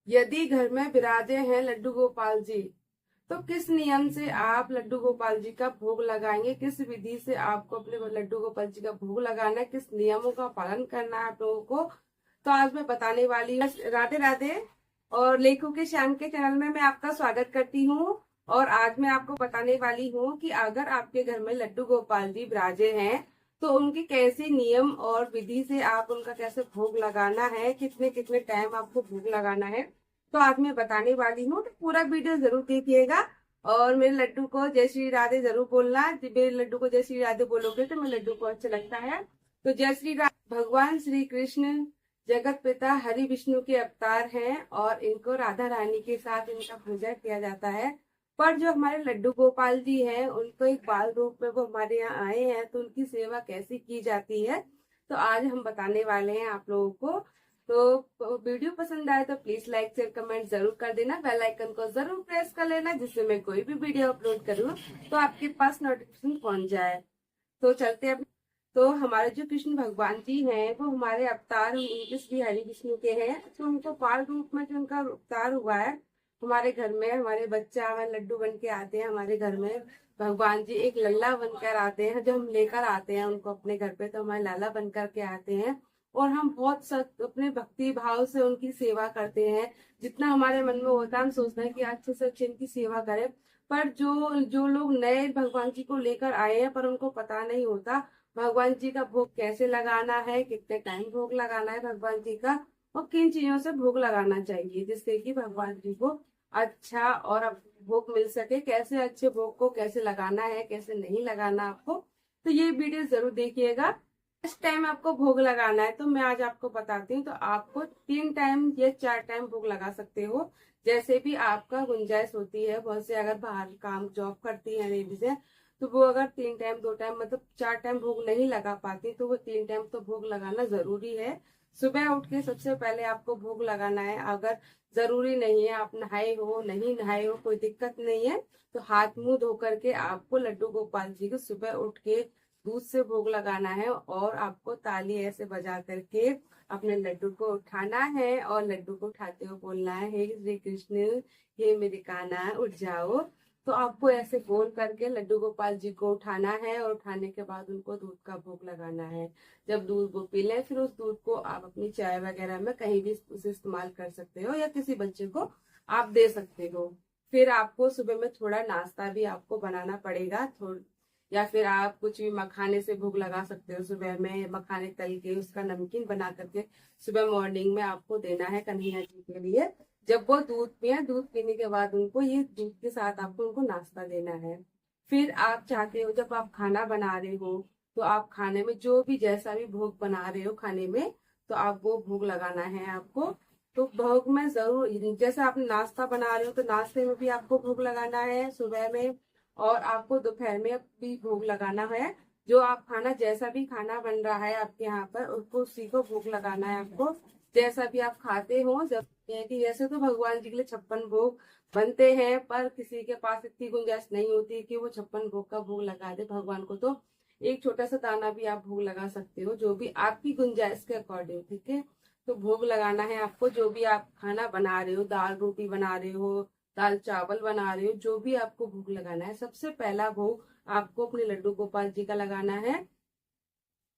यदि घर में विराजे हैं लड्डू गोपाल जी, तो किस नियम से आप लड्डू गोपाल जी का भोग लगाएंगे, किस विधि से आपको अपने लड्डू गोपाल जी का भोग लगाना है, किस नियमों का पालन करना है आप लोगों को, तो आज मैं बताने वाली हूँ। राधे राधे। और लेखों के श्याम के चैनल में मैं आपका स्वागत करती हूँ। और आज मैं आपको बताने वाली हूँ कि अगर आपके घर में लड्डू गोपाल जी विराजे हैं तो उनके कैसे नियम और विधि से आप उनका कैसे भोग लगाना है, कितने कितने टाइम आपको भोग लगाना है, तो आज मैं बताने वाली हूँ। तो पूरा वीडियो जरूर देखिएगा। और मेरे लड्डू को जय श्री राधे जरूर बोलना। मेरे लड्डू को जय श्री राधे बोलोगे तो मेरे लड्डू को अच्छा लगता है। तो जय श्री राधे। भगवान श्री कृष्ण जगत पिता हरि विष्णु के अवतार हैं और इनको राधा रानी के साथ इनका पूजा किया जाता है। पर जो हमारे लड्डू गोपाल जी हैं उनको एक बाल रूप में वो हमारे यहाँ आए हैं, तो उनकी सेवा कैसी की जाती है तो आज हम बताने वाले हैं आप लोगों को। तो वीडियो पसंद आए तो प्लीज लाइक शेयर कमेंट जरूर कर देना। बेल आइकन को जरूर प्रेस कर लेना जिससे मैं कोई भी वीडियो अपलोड करूँ तो आपके पास नोटिफिकेशन पहुंच जाए। तो चलते हैं। तो हमारे जो कृष्ण भगवान जी हैं वो हमारे अवतार उनके श्री हरि विष्णु के हैं। तो उनको बाल रूप में जो उनका अवतार हुआ है हमारे घर में, हमारे बच्चा हमारे लड्डू बन के आते हैं हमारे घर में। भगवान जी एक लल्ला बनकर आते हैं, जब हम लेकर आते हैं उनको अपने घर पे तो हमारे लाला बनकर के आते हैं। और हम बहुत अपने भक्ति भाव से उनकी सेवा करते हैं। जितना हमारे मन में होता है हम सोचते हैं कि अच्छे से अच्छे इनकी सेवा करें। पर जो जो लोग नए भगवान जी को लेकर आए हैं पर उनको पता नहीं होता भगवान जी का भोग कैसे लगाना है, कितने टाइम भोग लगाना है भगवान जी का, और किन चीजों से भोग लगाना चाहिए जिससे कि भगवान जी को अच्छा और भोग मिल सके। कैसे अच्छे भोग को कैसे लगाना है, कैसे नहीं लगाना आपको, तो ये वीडियो जरूर देखिएगा। इस टाइम आपको भोग लगाना है तो मैं आज आपको बताती हूँ। तो आपको 3 टाइम या 4 टाइम भोग लगा सकते हो, जैसे भी आपका गुंजाइश होती है। बहुत से अगर बाहर काम जॉब करती है लेडीज है तो वो अगर 3 टाइम 2 टाइम मतलब 4 टाइम भोग नहीं लगा पाती तो वो 3 टाइम तो भोग लगाना जरूरी है। सुबह उठ के सबसे पहले आपको भोग लगाना है। अगर जरूरी नहीं है आप नहाए हो नहीं नहाए हो कोई दिक्कत नहीं है, तो हाथ मुंह धो करके आपको लड्डू गोपाल जी को सुबह उठ के दूध से भोग लगाना है। और आपको ताली ऐसे बजा करके अपने लड्डू को उठाना है और लड्डू को उठाते हुए बोलना है, हे श्री कृष्ण हे मेरे कान्हा उठ जाओ। तो आपको ऐसे बोल करके लड्डू गोपाल जी को उठाना है और उठाने के बाद उनको दूध का भोग लगाना है। जब दूध वो पी लें फिर उस दूध को आप अपनी चाय वगैरह में कहीं भी उसे इस्तेमाल कर सकते हो या किसी बच्चे को आप दे सकते हो। फिर आपको सुबह में थोड़ा नाश्ता भी आपको बनाना पड़ेगा, या फिर आप कुछ भी मखाने से भोग लगा सकते हो। सुबह में मखाने तल के उसका नमकीन बना करके सुबह मॉर्निंग में आपको देना है कन्हैया जी के लिए। जब वो दूध पिए, दूध पीने के बाद उनको ये दूध के साथ आपको उनको नाश्ता देना है। फिर आप चाहते हो जब आप खाना बना रहे हो तो आप खाने में जो भी जैसा भी भोग बना रहे हो खाने में तो आप वो भोग लगाना है आपको। तो भोग में जरूर जैसे आप नाश्ता बना रहे हो तो नाश्ते में भी आपको भोग लगाना है सुबह में, और आपको दोपहर में भी भोग लगाना है। जो आप खाना जैसा भी खाना बन रहा है आपके यहाँ पर उसको उसी को भोग लगाना है आपको, जैसा भी आप खाते हो। जब कि वैसे तो भगवान जी के लिए 56 भोग बनते हैं पर किसी के पास इतनी गुंजाइश नहीं होती कि वो 56 भोग का भोग लगा दे भगवान को, तो एक छोटा सा दाना भी आप भोग लगा सकते हो जो भी आपकी गुंजाइश के अकॉर्डिंग। ठीक है, तो भोग लगाना है आपको। जो भी आप खाना बना रहे हो, दाल रोटी बना रहे हो, दाल चावल बना रहे हो, जो भी आपको भोग लगाना है सबसे पहला भोग आपको अपने लड्डू गोपाल जी का लगाना है।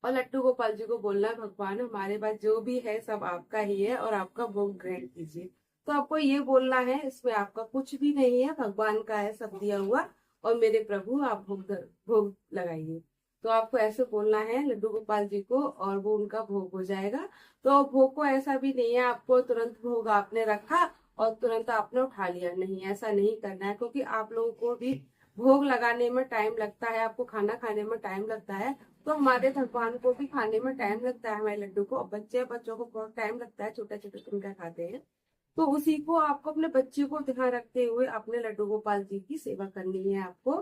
और लड्डू गोपाल जी को बोलना है, भगवान हमारे पास जो भी है सब आपका ही है और आपका भोग ग्रहण कीजिए। तो आपको ये बोलना है, इसमें आपका कुछ भी नहीं है, भगवान का है सब दिया हुआ, और मेरे प्रभु आप भोग लगाइए। तो आपको ऐसे बोलना है लड्डू गोपाल जी को और वो उनका भोग हो जाएगा। तो भोग को ऐसा भी नहीं है आपको तुरंत भोग आपने रखा और तुरंत आपने उठा लिया, नहीं ऐसा नहीं करना है। क्योंकि आप लोगों को भी भोग लगाने में टाइम लगता है, आपको खाना खाने में टाइम लगता है, तो हमारे भगवान को भी खाने में टाइम लगता है, हमारे लड्डू को। बच्चों को बहुत टाइम लगता है, छोटे छोटे तिनका खाते हैं। तो उसी को आपको अपने बच्चे को ध्यान रखते हुए अपने लड्डू गोपाल जी की सेवा करनी है आपको।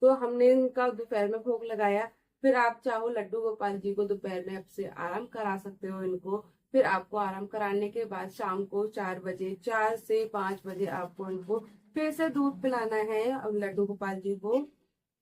तो हमने इनका दोपहर में भोग लगाया। फिर आप चाहो लड्डू गोपाल जी को दोपहर में आपसे आराम करा सकते हो इनको। फिर आपको आराम कराने के बाद शाम को 4 बजे 4 से 5 बजे आपको इनको फिर से दूध पिलाना है और लड्डू गोपाल जी को।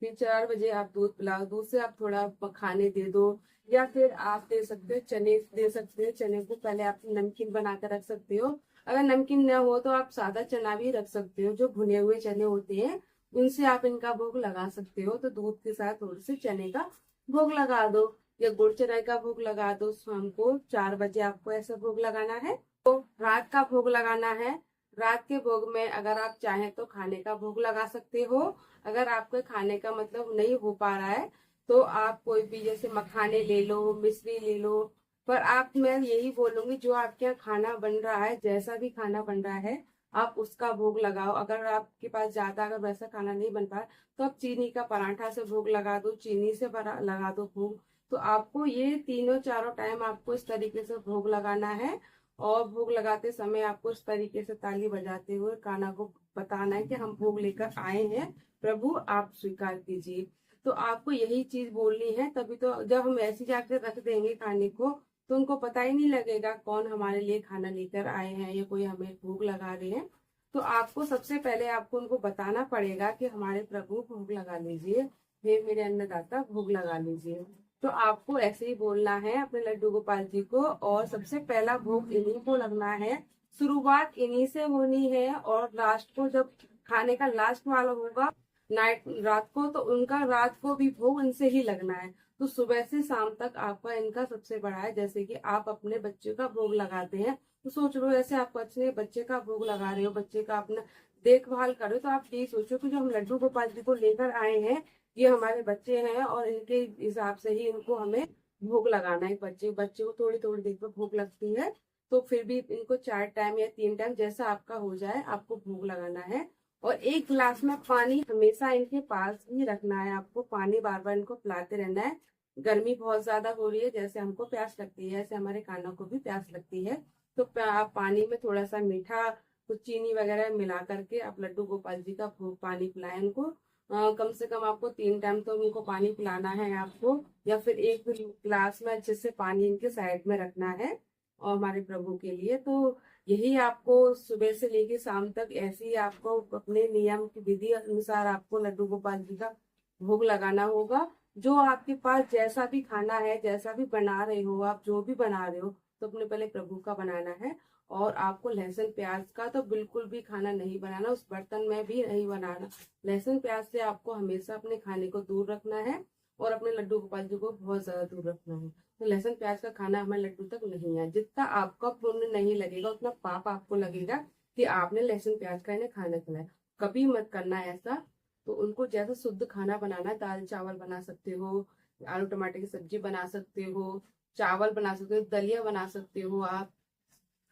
फिर 4 बजे आप दूध पिलाओ, दूध से आप थोड़ा मखाने दे दो, या फिर आप दे सकते हो चने दे सकते हो। चने को पहले आप नमकीन बना कर रख सकते हो। अगर नमकीन न हो तो आप सादा चना भी रख सकते हो, जो भुने हुए चने होते हैं उनसे आप इनका भोग लगा सकते हो। तो दूध के साथ थोड़े से चने का भोग लगा दो या गुड़ चने का भोग लगा दो। शाम को 4 बजे आपको ऐसा भोग लगाना है। तो रात का भोग लगाना है। रात के भोग में अगर आप चाहें तो खाने का भोग लगा सकते हो। अगर आपके खाने का मतलब नहीं हो पा रहा है तो आप कोई भी जैसे मखाने ले लो, मिश्री ले लो। पर आप, मैं यही बोलूंगी, जो आपके यहाँ खाना बन रहा है, जैसा भी खाना बन रहा है आप उसका भोग लगाओ। अगर आपके पास ज्यादा अगर वैसा खाना नहीं बन पा तो आप चीनी का पराठा से भोग लगा दो, चीनी से लगा दो भोग। तो आपको ये तीनों चारों टाइम आपको इस तरीके से भोग लगाना है। और भोग लगाते समय आपको इस तरीके से ताली बजाते हुए कान्हा को बताना है कि हम भोग लेकर आए हैं, प्रभु आप स्वीकार कीजिए। तो आपको यही चीज बोलनी है। तभी तो जब हम ऐसे जाकर रख देंगे खाने को तो उनको पता ही नहीं लगेगा कौन हमारे लिए खाना लेकर आए हैं या कोई हमें भोग लगा रहे हैं। तो आपको सबसे पहले आपको उनको बताना पड़ेगा कि हमारे प्रभु भोग लगा लीजिए, हे मेरे अन्नदाता भोग लगा लीजिए। तो आपको ऐसे ही बोलना है अपने लड्डू गोपाल जी को। और सबसे पहला भोग इन्हीं को लगना है, शुरुआत इन्हीं से होनी है। और लास्ट को जब खाने का लास्ट वाला होगा नाइट रात को, तो उनका रात को भी भोग इनसे ही लगना है। तो सुबह से शाम तक आपका इनका सबसे बड़ा है। जैसे कि आप अपने बच्चे का भोग लगाते हैं तो सोच लो ऐसे आप अपने बच्चे का भोग लगा रहे हो, बच्चे का अपना देखभाल कर रहे हो। तो आप यही सोचो कि जो हम लड्डू गोपाल जी को लेकर आए हैं ये हमारे बच्चे हैं और इनके हिसाब से ही इनको हमें भोग लगाना है। बच्चे बच्चे को थोड़ी थोड़ी देर पर भोग लगती है। तो फिर भी इनको 4 टाइम या 3 टाइम जैसा आपका हो जाए आपको भोग लगाना है। और एक गिलास में पानी हमेशा इनके पास ही रखना है। आपको पानी बार बार इनको पिलाते रहना है। गर्मी बहुत ज्यादा हो रही है, जैसे हमको प्यास लगती है ऐसे हमारे कान्हा को भी प्यास लगती है। तो आप पानी में थोड़ा सा मीठा, कुछ चीनी वगैरह मिला करके आप लड्डू गोपाल जी का पानी पिलाएं उनको। कम से कम आपको 3 टाइम तो उनको पानी पिलाना है आपको। या फिर एक गिलास में अच्छे से पानी इनके साइड में रखना है और हमारे प्रभु के लिए। तो यही आपको सुबह से लेके शाम तक ऐसे ही आपको अपने नियम की विधि अनुसार आपको लड्डू गोपाल जी का भोग लगाना होगा। जो आपके पास जैसा भी खाना है, जैसा भी बना रहे हो, आप जो भी बना रहे हो तो अपने पहले प्रभु का बनाना है। और आपको लहसुन प्याज का तो बिल्कुल भी खाना नहीं बनाना, उस बर्तन में भी नहीं बनाना। लहसुन प्याज से आपको हमेशा अपने खाने को दूर रखना है और अपने लड्डू गोपाल जी को बहुत ज्यादा दूर रखना है। तो लहसुन प्याज का खाना हमारे लड्डू तक नहीं है। जितना आपका पुण्य नहीं लगेगा उतना पाप आपको लगेगा कि आपने लहसुन प्याज का इन्हें खाना खिलाया। कभी मत करना ऐसा। तो उनको जैसा शुद्ध खाना बनाना, दाल चावल बना सकते हो, आलू टमाटर की सब्जी बना सकते हो, चावल बना सकते हो, दलिया बना सकते हो आप,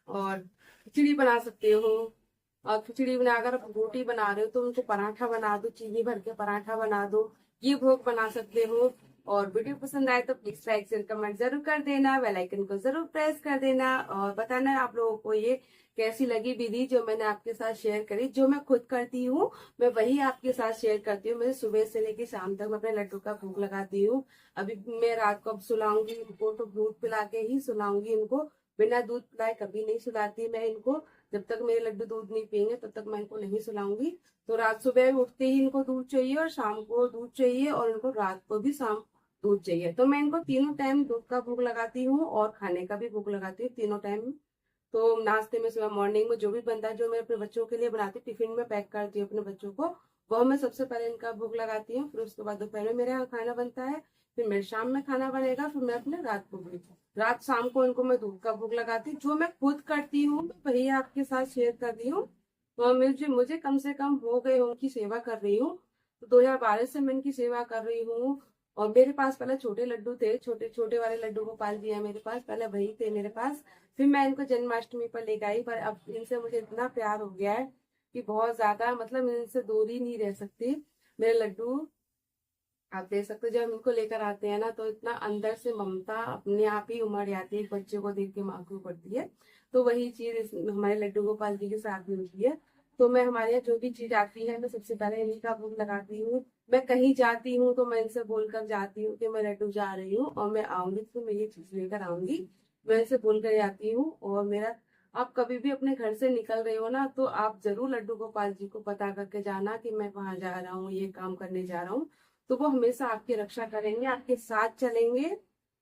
और खिचड़ी बना सकते हो। और खिचड़ी बनाकर आप रोटी बना रहे हो तो उनको पराठा बना दो, चीनी भर के पराठा बना दो, ये भोग बना सकते हो। और वीडियो पसंद आए तो प्लीज लाइक शेयर कमेंट जरूर कर देना, बेल आइकन को जरूर प्रेस कर देना और बताना आप लोगों को ये कैसी लगी विधि जो मैंने आपके साथ शेयर करी। जो मैं खुद करती हूँ मैं वही आपके साथ शेयर करती हूँ। मैं सुबह से लेकर शाम तक मैं अपने लड्डू का भोग लगाती हूँ। अभी मैं रात को अब सुलाऊंगी इनको तो दूध पिला के ही सुलाऊंगी इनको। बिना दूध पिलाए कभी नहीं सुलाती मैं इनको। जब तक मेरे लड्डू दूध नहीं पियेंगे तब तक मैं इनको नहीं सुलाऊंगी। तो रात सुबह उठते ही इनको दूध चाहिए और शाम को दूध चाहिए और इनको रात को भी शाम दूध चाहिए। तो मैं इनको तीनों टाइम दूध का भोग लगाती हूँ और खाने का भी भोग लगाती हूँ तीनों टाइम। तो नाश्ते में सुबह मॉर्निंग में जो भी बनता है, जो मैं अपने बच्चों के लिए बनाती हूँ, टिफिन में पैक करती हूँ अपने बच्चों को, वह मैं सबसे पहले इनका भोग लगाती हूँ। फिर उसके बाद दोपहर में मेरा खाना बनता है, फिर मेरे शाम में खाना बनेगा, फिर मैं अपने रात को भी, रात शाम को इनको मैं दूध का भोग लगाती हूँ। जो मैं खुद करती हूँ तो वही आपके साथ शेयर कर रही हूँ। तो मुझे मुझे कम से कम हो गए उनकी सेवा कर रही हूँ। तो 2012 से मैं इनकी सेवा कर रही हूँ। और मेरे पास पहले छोटे लड्डू थे, छोटे छोटे वाले लड्डू गोपाल जी है मेरे पास, पहले वही थे मेरे पास। फिर मैं इनको जन्माष्टमी पर लेकर आई, पर अब इनसे मुझे इतना प्यार हो गया है कि बहुत ज्यादा, मतलब इनसे दूर ही नहीं रह सकती। मेरे लड्डू आप देख सकते हो, जब हम इनको लेकर आते हैं ना तो इतना अंदर से ममता अपने आप ही उमड़ जाती है, एक बच्चे को देख के माँ को पड़ती है। तो वही चीज हमारे लड्डू गोपाल जी के साथ भी होती है। तो मैं, हमारे यहाँ जो भी चीज आती है मैं सबसे पहले इन्हीं का भोग लगाती हूँ। मैं कहीं जाती हूँ तो मैं इनसे बोलकर जाती हूँ कि मैं लड्डू जा रही हूँ और मैं आऊंगी तो मैं ये चीज लेकर आऊंगी। मैं इनसे बोल कर जाती हूँ। और मेरा, आप कभी भी अपने घर से निकल रहे हो ना तो आप जरूर लड्डू गोपाल जी को पता करके जाना कि मैं वहां जा रहा हूँ, ये काम करने जा रहा हूँ। तो वो हमेशा आपकी रक्षा करेंगे, आपके साथ चलेंगे।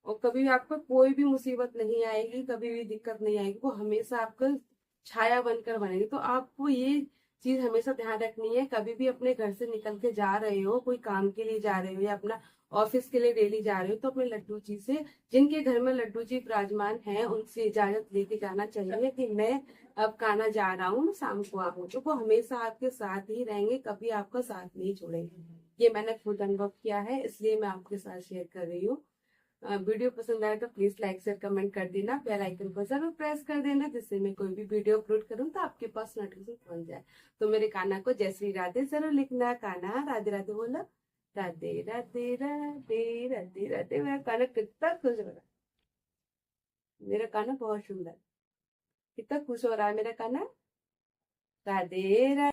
और कभी भी आपको कोई भी मुसीबत नहीं आएगी, कभी भी दिक्कत नहीं आएगी, वो हमेशा आपका छाया बनकर बनेंगे। तो आपको ये चीज हमेशा ध्यान रखनी है, कभी भी अपने घर से निकल के जा रहे हो, कोई काम के लिए जा रहे हो या अपना ऑफिस के लिए डेली जा रहे हो, तो अपने लड्डू जी से, जिनके घर में लड्डू जी विराजमान हैं, उनसे इजाजत लेके जाना चाहिए कि मैं अब कान्हा जा रहा हूँ, शाम को आऊँ। तो वो हमेशा आपके साथ ही रहेंगे, कभी आपका साथ नहीं छोड़ेंगे। ये मैंने खुद अनुभव किया है, इसलिए मैं आपके साथ शेयर कर रही हूँ। वीडियो पसंद आए तो प्लीज लाइक शेयर कमेंट कर देना, बेल आइकन को जरूर प्रेस कर देना, जिससे मैं कोई भी वीडियो अपलोड करूँ तो आपके पास नोटिफिकेशन पहुंच जाए। तो मेरे कान्हा को जय श्री राधे जरूर लिखना। कान्हा राधे राधे बोलो। राधे राधे राधे राधे राधे। मेरा कान्हा कितना खुश हो रहा है, मेरा कान्हा बहुत सुंदर, कितना खुश हो रहा है मेरा कान्हा। राधे राधे।